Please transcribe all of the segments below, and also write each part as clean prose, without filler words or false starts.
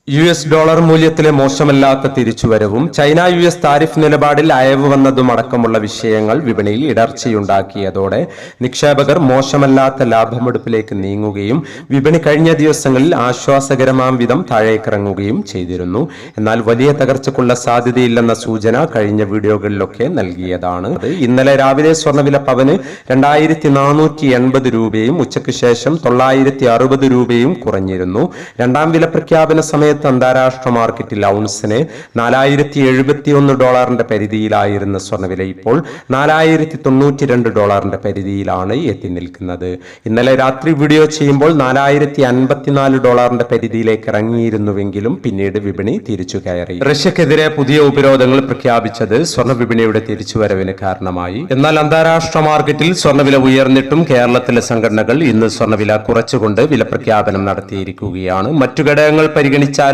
US മൂല്യത്തിലെ മോശമല്ലാത്ത തിരിച്ചുവരവും China US tariff നിലപാടിൽ അയവ് വന്നതുമടക്കമുള്ള വിഷയങ്ങൾ വിപണിയിൽ ഇടർച്ചയുണ്ടാക്കിയതോടെ നിക്ഷേപകർ മോശമല്ലാത്ത ലാഭമെടുപ്പിലേക്ക് നീങ്ങുകയും വിപണി കഴിഞ്ഞ ദിവസങ്ങളിൽ ആശ്വാസകരമാം വിധം താഴേക്കിറങ്ങുകയും ചെയ്തിരുന്നു. എന്നാൽ വലിയ തകർച്ചയ്ക്കുള്ള സാധ്യതയില്ലെന്ന സൂചന കഴിഞ്ഞ വീഡിയോകളിലൊക്കെ നൽകിയതാണ്. ഇന്നലെ രാവിലെ സ്വർണ്ണവില പവന് 2480 രൂപയും ഉച്ചയ്ക്ക് ശേഷം 960 രൂപയും കുറഞ്ഞിരുന്നു. രണ്ടാം വില പ്രഖ്യാപന സമയത്ത് അന്താരാഷ്ട്ര മാർക്കറ്റിൽ ഔൺസിന് $4071 പരിധിയിലായിരുന്ന സ്വർണ്ണവില ഇപ്പോൾ $4092 പരിധിയിലാണ് എത്തി നിൽക്കുന്നത്. ഇന്നലെ രാത്രി വീഡിയോ ചെയ്യുമ്പോൾ $4054 പരിധിയിലേക്ക് ഇറങ്ങിയിരുന്നുവെങ്കിലും പിന്നീട് വിപണി തിരിച്ചു കയറി. റഷ്യക്കെതിരെ പുതിയ ഉപരോധങ്ങൾ പ്രഖ്യാപിച്ചത് സ്വർണ്ണ വിപണിയുടെ തിരിച്ചുവരവിന് കാരണമായി. എന്നാൽ അന്താരാഷ്ട്ര മാർക്കറ്റിൽ സ്വർണ്ണവില ഉയർന്നിട്ടും കേരളത്തിലെ സംഘടനകൾ ഇന്ന് സ്വർണ്ണവില കുറച്ചുകൊണ്ട് വില പ്രഖ്യാപനം നടത്തിയിരിക്കുകയാണ്. മറ്റു ഘടകങ്ങൾ പരിഗണിച്ചാലും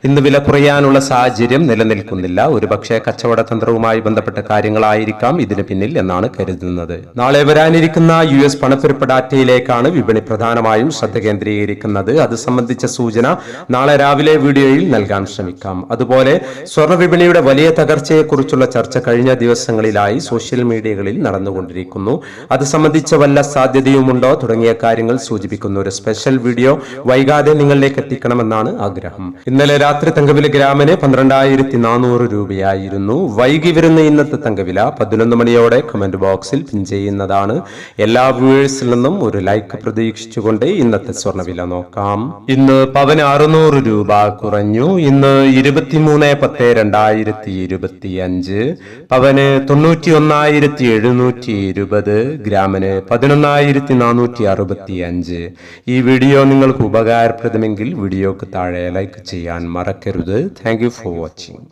ഇന്ന് വില കുറയാനുള്ള സാഹചര്യം നിലനിൽക്കുന്നില്ല. ഒരുപക്ഷെ കച്ചവട തന്ത്രവുമായി ബന്ധപ്പെട്ട കാര്യങ്ങളായിരിക്കാം ഇതിന് പിന്നിൽ എന്നാണ് കരുതുന്നത്. നാളെ വരാനിരിക്കുന്ന US പണപ്പെരുപ്പ ഡാറ്റയിലേക്കാണ് വിപണി പ്രധാനമായും ശ്രദ്ധ കേന്ദ്രീകരിക്കുന്നത്. അത് സംബന്ധിച്ച സൂചന നാളെ രാവിലെ വീഡിയോയിൽ നൽകാൻ ശ്രമിക്കാം. അതുപോലെ സ്വർണ്ണ വിപണിയുടെ വലിയ തകർച്ചയെക്കുറിച്ചുള്ള ചർച്ച കഴിഞ്ഞ ദിവസങ്ങളിലായി സോഷ്യൽ മീഡിയകളിൽ നടന്നുകൊണ്ടിരിക്കുന്നു. അത് സംബന്ധിച്ച വല്ല സാധ്യതയുമുണ്ടോ തുടങ്ങിയ കാര്യങ്ങൾ സൂചിപ്പിക്കുന്ന ഒരു സ്പെഷ്യൽ വീഡിയോ വൈകാതെ നിങ്ങളിലേക്ക് എത്തിക്കണമെന്നാണ് ആഗ്രഹം. ഇന്നലെ രാത്രി തങ്കവില ഗ്രാമിന് 12400 രൂപയായിരുന്നു. വൈകി വരുന്ന ഇന്നത്തെ തങ്കവില 11 മണിയോടെ കമന്റ് ബോക്സിൽ പിൻ ചെയ്യുന്നതാണ്. എല്ലാ വ്യൂവേഴ്സിൽ നിന്നും ഒരു ലൈക്ക് പ്രതീക്ഷിച്ചുകൊണ്ട് ഇന്നത്തെ സ്വർണ്ണവില നോക്കാം. ഇന്ന് പവന് 600 രൂപ കുറഞ്ഞു. ഇന്ന് 23/10/2025 പവന് 91,720, ഗ്രാമിന് 11,465. ഈ വീഡിയോ നിങ്ങൾക്ക് ഉപകാരപ്രദമെങ്കിൽ വീഡിയോക്ക് താഴെ ലൈക്ക് ചെയ്യാൻ മറക്കരുത്. Thank you for watching.